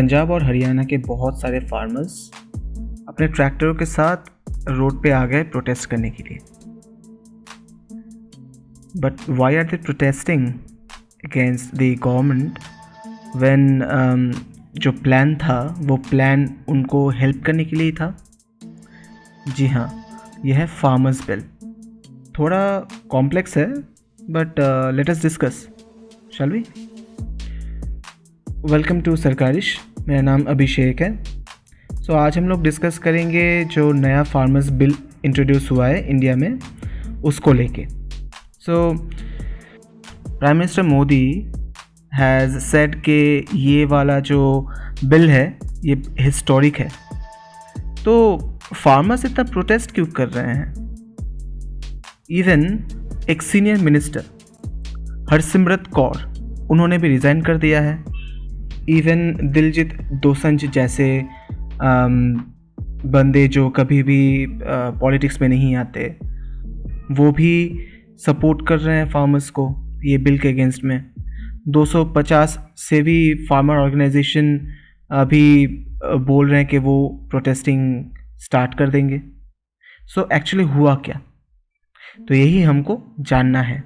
पंजाब और हरियाणा के बहुत सारे फार्मर्स अपने ट्रैक्टरों के साथ रोड पे आ गए प्रोटेस्ट करने के लिए। But why are they protesting against the government when जो प्लान था वो प्लान उनको हेल्प करने के लिए ही था? जी हाँ, यह है फार्मर्स बिल। थोड़ा कॉम्प्लेक्स है but let us discuss, shall we? Welcome to Sarkarish, मेरा नाम अभिषेक है। सो आज हम लोग डिस्कस करेंगे जो नया फार्मर्स बिल इंट्रोड्यूस हुआ है इंडिया में उसको लेके। So prime minister Modi has said कि ये वाला जो बिल है ये हिस्टोरिक है। तो फार्मर्स इतना प्रोटेस्ट क्यों कर रहे हैं? इवन एक सीनियर मिनिस्टर हरसिमरत कौर, उन्होंने भी रिज़ाइन कर दिया है। इवन दिलजीत दोसांझ जैसे बंदे जो कभी भी पॉलिटिक्स में नहीं आते, वो भी सपोर्ट कर रहे हैं फार्मर्स को ये बिल के अगेंस्ट में। 250 से भी फार्मर ऑर्गेनाइजेशन अभी बोल रहे हैं कि वो प्रोटेस्टिंग स्टार्ट कर देंगे। सो एक्चुअली हुआ क्या, तो यही हमको जानना है।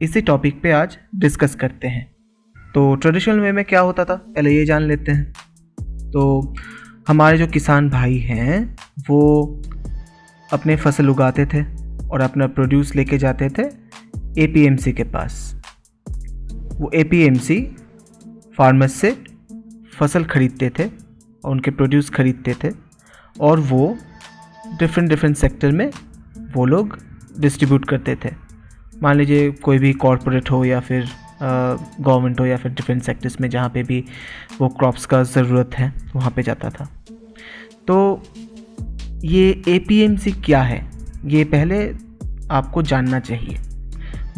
इसी टॉपिक पे आज डिस्कस करते हैं। तो ट्रेडिशनल वे में क्या होता था पहले ये जान लेते हैं। तो हमारे जो किसान भाई हैं वो अपने फसल उगाते थे और अपना प्रोड्यूस लेके जाते थे APMC के पास। वो APMC फार्मर्स से फसल खरीदते थे और उनके प्रोड्यूस खरीदते थे और वो डिफरेंट सेक्टर में वो लोग डिस्ट्रीब्यूट करते थे। मान लीजिए कोई भी कॉरपोरेट हो या फिर गवर्नमेंट हो या फिर डिफरेंट सेक्टर्स में जहाँ पे भी वो क्रॉप्स का ज़रूरत है वहाँ पे जाता था। तो ये APMC क्या है ये पहले आपको जानना चाहिए,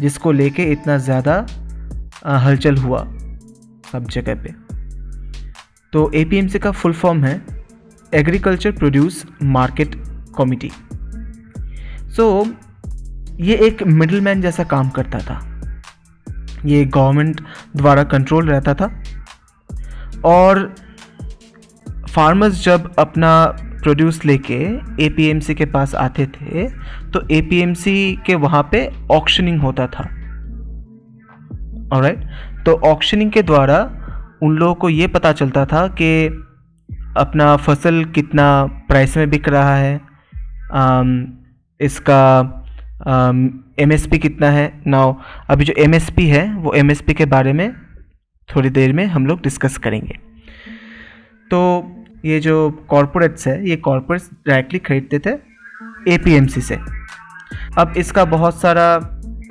जिसको लेके इतना ज़्यादा हलचल हुआ सब जगह पे। तो APMC का फुल फॉर्म है एग्रीकल्चर प्रोड्यूस मार्केट कमिटी। सो ये एक मिडलमैन जैसा काम करता था। ये गवर्नमेंट द्वारा कंट्रोल रहता था और फार्मर्स जब अपना प्रोड्यूस लेके APMC के पास आते थे तो APMC के वहाँ पे ऑक्शनिंग होता था। ऑलराइट, तो ऑक्शनिंग के द्वारा उन लोगों को ये पता चलता था कि अपना फसल कितना प्राइस में बिक रहा है, इसका MSP कितना है। नाउ अभी जो MSP है वो MSP के बारे में थोड़ी देर में हम लोग डिस्कस करेंगे। तो ये जो कॉरपोरेट्स है ये कॉरपोरेट्स डायरेक्टली खरीदते थे APMC से। अब इसका बहुत सारा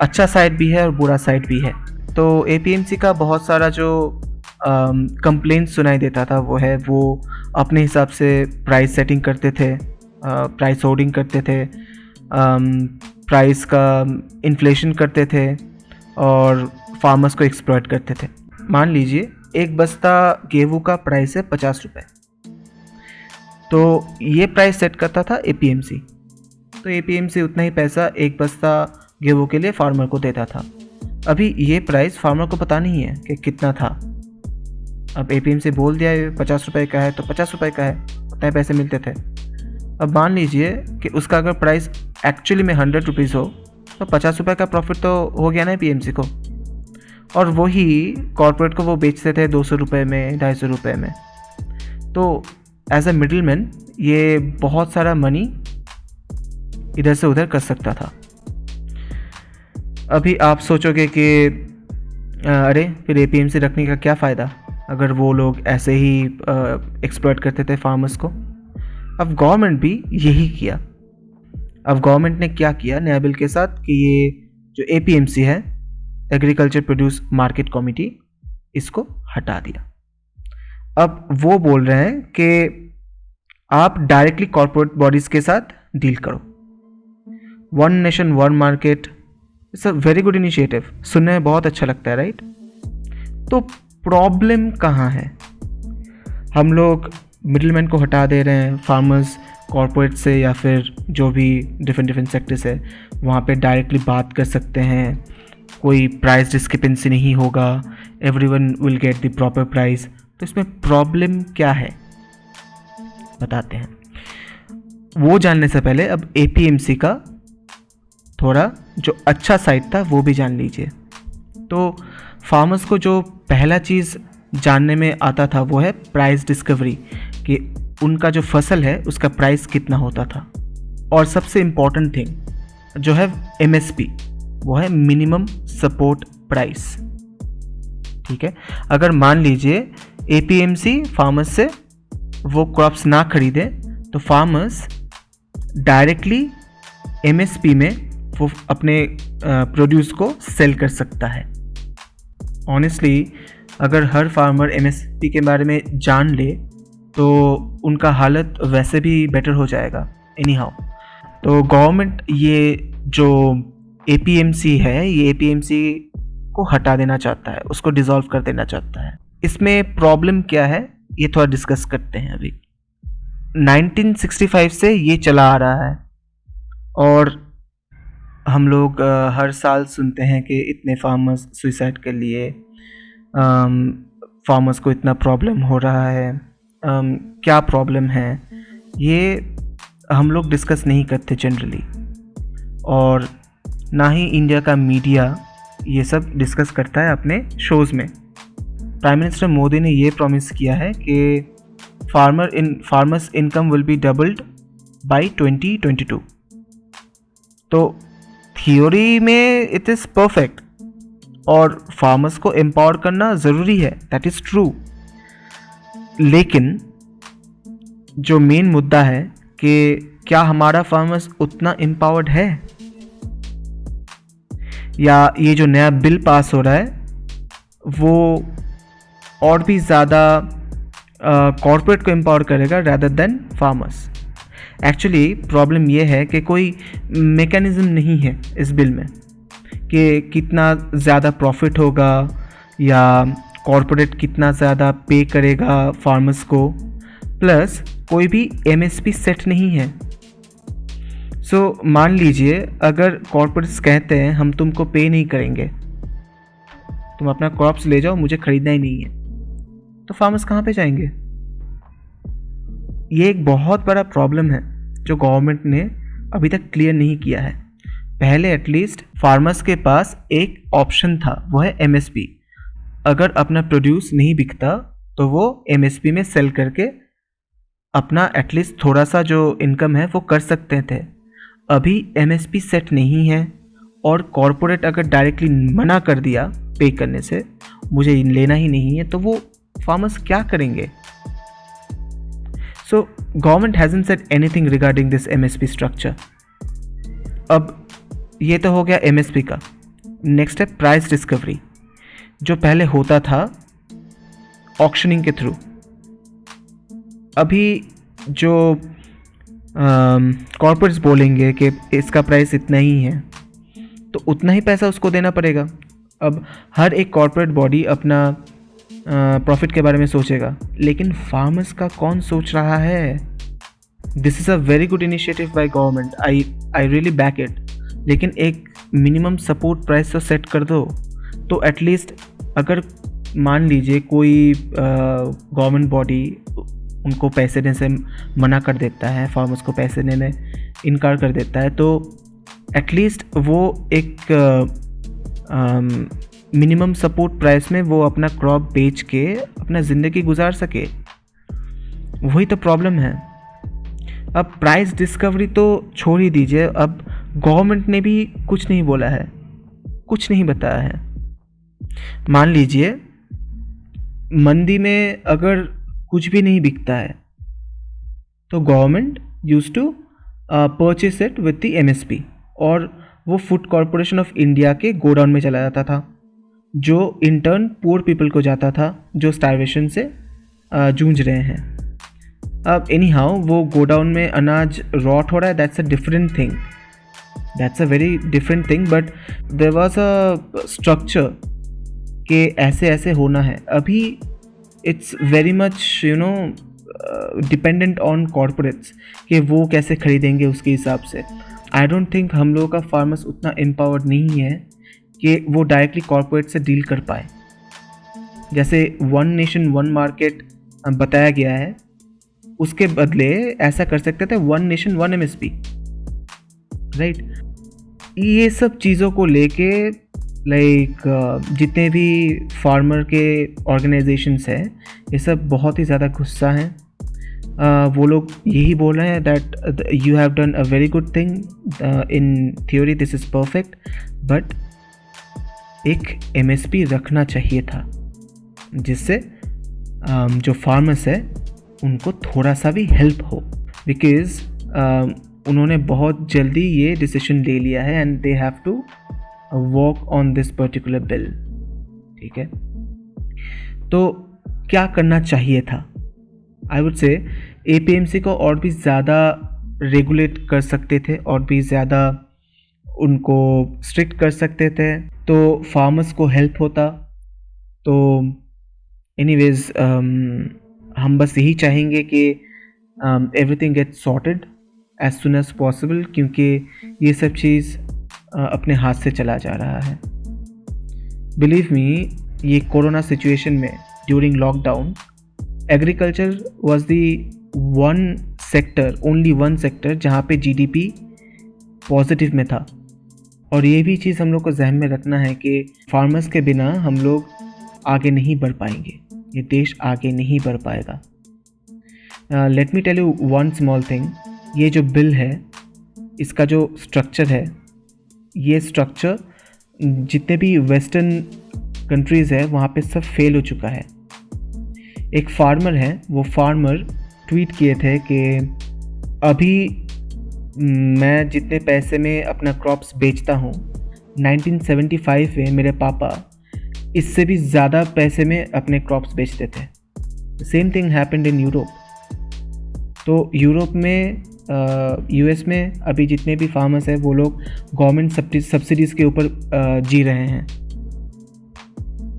अच्छा साइड भी है और बुरा साइड भी है। तो APMC का बहुत सारा जो कंप्लेंट सुनाई देता था वो अपने हिसाब से प्राइस सेटिंग करते थे, प्राइस होर्डिंग करते थे, प्राइस का इन्फ्लेशन करते थे और फार्मर्स को एक्सप्लॉइट करते थे। मान लीजिए एक बस्ता गेहूं का प्राइस है 50 रुपये, तो ये प्राइस सेट करता था APMC। तो APMC उतना ही पैसा एक बस्ता गेहूं के लिए फार्मर को देता था। अभी ये प्राइस फार्मर को पता नहीं है कि कितना था। अब APMC बोल दिया 50 रुपये का है तो 50 रुपये का है, उतने पैसे मिलते थे। अब मान लीजिए कि उसका अगर प्राइस एक्चुअली में 100 रुपीज़ हो तो 50 रुपये का प्रॉफिट तो हो गया ना APMC को, और वही कॉर्पोरेट को वो बेचते थे 200 रुपये में, 250 रुपये में। तो एज अ मिडलमैन ये बहुत सारा मनी इधर से उधर कर सकता था। अभी आप सोचोगे कि अरे फिर APMC रखने का क्या फ़ायदा अगर वो लोग ऐसे ही एक्सप्लॉइट करते थे फार्मर्स को। अब गवर्नमेंट भी यही किया। अब गवर्नमेंट ने क्या किया नया बिल के साथ कि ये जो APMC है एग्रीकल्चर प्रोड्यूस मार्केट कमिटी, इसको हटा दिया। अब वो बोल रहे हैं कि आप डायरेक्टली कॉर्पोरेट बॉडीज़ के साथ डील करो। One nation one market, it's a very good initiative, सुनने में बहुत अच्छा लगता है, राइट? तो प्रॉब्लम कहाँ है? हम लोग मिडलमैन को हटा दे रहे हैं, फार्मर्स कॉर्पोरेट से या फिर जो भी डिफरेंट सेक्टर्स है वहाँ पे डायरेक्टली बात कर सकते हैं, कोई प्राइस डिस्क्रिपेंसी नहीं होगा, everyone will get the proper price. तो इसमें प्रॉब्लम क्या है बताते हैं। वो जानने से पहले अब APMC का थोड़ा जो अच्छा साइड था वो भी जान लीजिए। तो फार्मर्स को जो पहला चीज़ जानने में आता था वो है प्राइस डिस्कवरी, कि उनका जो फसल है उसका प्राइस कितना होता था। और सबसे इम्पॉर्टेंट थिंग जो है MSP, वो है मिनिमम सपोर्ट प्राइस। ठीक है, अगर मान लीजिए APMC फार्मर्स से वो क्रॉप्स ना खरीदे तो फार्मर्स डायरेक्टली MSP में वो अपने प्रोड्यूस को सेल कर सकता है। ऑनेस्टली अगर हर फार्मर MSP के बारे में जान ले तो उनका हालत वैसे भी बेटर हो जाएगा एनी हाउ। तो गवर्नमेंट ये जो APMC है, ये APMC को हटा देना चाहता है, उसको डिसॉल्व कर देना चाहता है। इसमें प्रॉब्लम क्या है ये थोड़ा डिस्कस करते हैं। अभी 1965 से ये चला आ रहा है और हम लोग हर साल सुनते हैं कि इतने फार्मर्स सुसाइड कर लिए, फार्मर्स को इतना प्रॉब्लम हो रहा है। क्या प्रॉब्लम है ये हम लोग डिस्कस नहीं करते जनरली, और ना ही इंडिया का मीडिया ये सब डिस्कस करता है अपने शोज़ में। प्राइम मिनिस्टर मोदी ने ये प्रॉमिस किया है कि farmers income will be doubled by 2022। तो थियोरी में इट इज़ परफेक्ट और फार्मर्स को एम्पावर करना ज़रूरी है, दैट इज़ ट्रू। लेकिन जो मेन मुद्दा है कि क्या हमारा फार्मर्स उतना एम्पावर्ड है, या ये जो नया बिल पास हो रहा है वो और भी ज़्यादा कॉर्पोरेट को एम्पावर करेगा rather than farmers. Actually problem ये है कि कोई मेकैनिज़्म नहीं है इस बिल में कि कितना ज़्यादा प्रॉफिट होगा या कॉर्पोरेट कितना ज़्यादा पे करेगा फार्मर्स को, प्लस कोई भी MSP सेट नहीं है। सो मान लीजिए अगर कॉर्पोरेट्स कहते हैं हम तुमको पे नहीं करेंगे, तुम अपना क्रॉप्स ले जाओ, मुझे ख़रीदना ही नहीं है, तो फार्मर्स कहाँ पे जाएंगे? ये एक बहुत बड़ा प्रॉब्लम है जो गवर्नमेंट ने अभी तक क्लियर नहीं किया है। पहले एटलीस्ट फार्मर्स के पास एक ऑप्शन था, वो है MSP। अगर अपना प्रोड्यूस नहीं बिकता तो वो MSP में सेल करके अपना एटलीस्ट थोड़ा सा जो इनकम है वो कर सकते थे। अभी MSP सेट नहीं है और कॉरपोरेट अगर डायरेक्टली मना कर दिया पे करने से, मुझे लेना ही नहीं है, तो वो फार्मर्स क्या करेंगे? So government hasn't said anything regarding this MSP structure. अब ये तो हो गया MSP का। नेक्स्ट है प्राइस डिस्कवरी, जो पहले होता था ऑक्शनिंग के थ्रू। अभी जो कॉर्पोरेट्स बोलेंगे कि इसका प्राइस इतना ही है, तो उतना ही पैसा उसको देना पड़ेगा। अब हर एक कॉर्पोरेट बॉडी अपना प्रॉफिट के बारे में सोचेगा, लेकिन फार्मर्स का कौन सोच रहा है? This is a very good initiative by government, I really back it. लेकिन एक मिनिमम सपोर्ट प्राइस तो सेट कर दो, तो एटलीस्ट अगर मान लीजिए कोई गवर्नमेंट बॉडी उनको पैसे देने से मना कर देता है, फार्मर्स को पैसे देने में इनकार कर देता है, तो एटलीस्ट वो एक मिनिमम सपोर्ट प्राइस में वो अपना क्रॉप बेच के अपना ज़िंदगी गुजार सके। वही तो प्रॉब्लम है। अब प्राइस डिस्कवरी तो छोड़ ही दीजिए, अब गवर्नमेंट ने भी कुछ नहीं बोला है, कुछ नहीं बताया है। मान लीजिए मंडी में अगर कुछ भी नहीं बिकता है तो government used to purchase it with the MSP, और वो फूड कॉरपोरेशन ऑफ इंडिया के गोडाउन में चला जाता था, जो इंटर्न पुअर पीपल को जाता था जो स्टारवेशन से जूझ रहे हैं। अब एनी हाउ वो गोडाउन में अनाज रॉट हो रहा है, that's a different thing, that's a very different thing, but there was a structure कि ऐसे ऐसे होना है। अभी it's very much dependent on corporates कि वो कैसे खरीदेंगे उसके हिसाब से। आई डोंट थिंक हम लोगों का फार्मर्स उतना एम्पावर्ड नहीं है कि वो डायरेक्टली कॉर्पोरेट से डील कर पाए। जैसे वन नेशन वन मार्केट बताया गया है, उसके बदले ऐसा कर सकते थे one nation one MSP, right. ये सब चीज़ों को लेके जितने भी फार्मर के ऑर्गेनाइजेशंस हैं, ये सब बहुत ही ज़्यादा गुस्सा हैं। वो लोग यही बोल रहे हैं that you have done a very good thing, in theory this is perfect, but एक MSP रखना चाहिए था जिससे जो फार्मर्स है उनको थोड़ा सा भी हेल्प हो, बिकॉज उन्होंने बहुत जल्दी ये डिसीजन ले लिया है and they have to work on this particular bill, ठीक है। तो क्या करना चाहिए था? आई वुड से APMC को और भी ज़्यादा रेगुलेट कर सकते थे, और भी ज़्यादा उनको स्ट्रिक्ट कर सकते थे, तो फार्मर्स को हेल्प होता। तो एनीवेज हम बस यही चाहेंगे कि everything get sorted as soon as possible, क्योंकि ये सब चीज़ अपने हाथ से चला जा रहा है। बिलीव मी, ये कोरोना सिचुएशन में during lockdown agriculture was the one sector, only one sector जहाँ पे GDP पॉजिटिव में था। और ये भी चीज़ हम लोग को जहन में रखना है कि फार्मर्स के बिना हम लोग आगे नहीं बढ़ पाएंगे, ये देश आगे नहीं बढ़ पाएगा। Let me tell you one small thing, ये जो बिल है, इसका जो स्ट्रक्चर है, ये स्ट्रक्चर जितने भी वेस्टर्न कंट्रीज़ है वहाँ पे सब फेल हो चुका है। एक फार्मर है, वो फार्मर ट्वीट किए थे कि अभी मैं जितने पैसे में अपना क्रॉप्स बेचता हूँ, 1975 में मेरे पापा इससे भी ज़्यादा पैसे में अपने क्रॉप्स बेचते थे। Same thing happened in Europe. तो यूरोप में US में अभी जितने भी फार्मर्स हैं वो लोग गवर्नमेंट सब्सिडीज़ के ऊपर जी रहे हैं।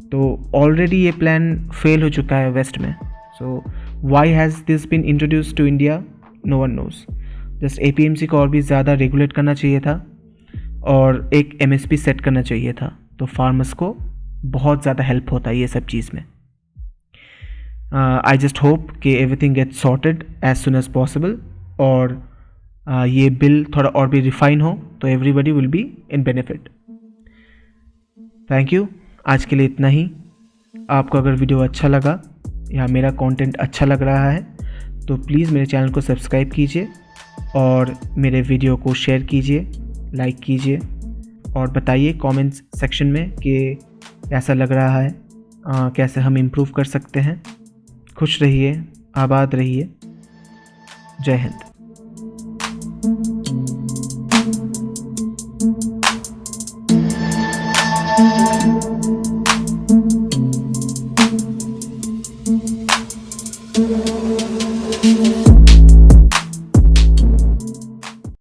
तो ऑलरेडी ये प्लान फेल हो चुका है वेस्ट में। So why has this been introduced to India? No one knows. Just APMC को और भी ज़्यादा रेगुलेट करना चाहिए था और एक MSP सेट करना चाहिए था, तो फार्मर्स को बहुत ज़्यादा हेल्प होता है ये सब चीज़ में। आई जस्ट होप कि everything get sorted as soon as possible, और ये बिल थोड़ा और भी रिफाइन हो तो everybody will be in benefit. Thank you, आज के लिए इतना ही। आपको अगर वीडियो अच्छा लगा या मेरा कंटेंट अच्छा लग रहा है तो प्लीज़ मेरे चैनल को सब्सक्राइब कीजिए और मेरे वीडियो को शेयर कीजिए, लाइक कीजिए, और बताइए कमेंट्स सेक्शन में कि कैसा लग रहा है, कैसे हम इम्प्रूव कर सकते हैं। खुश रहिए, आबाद रहिए। जय हिंद।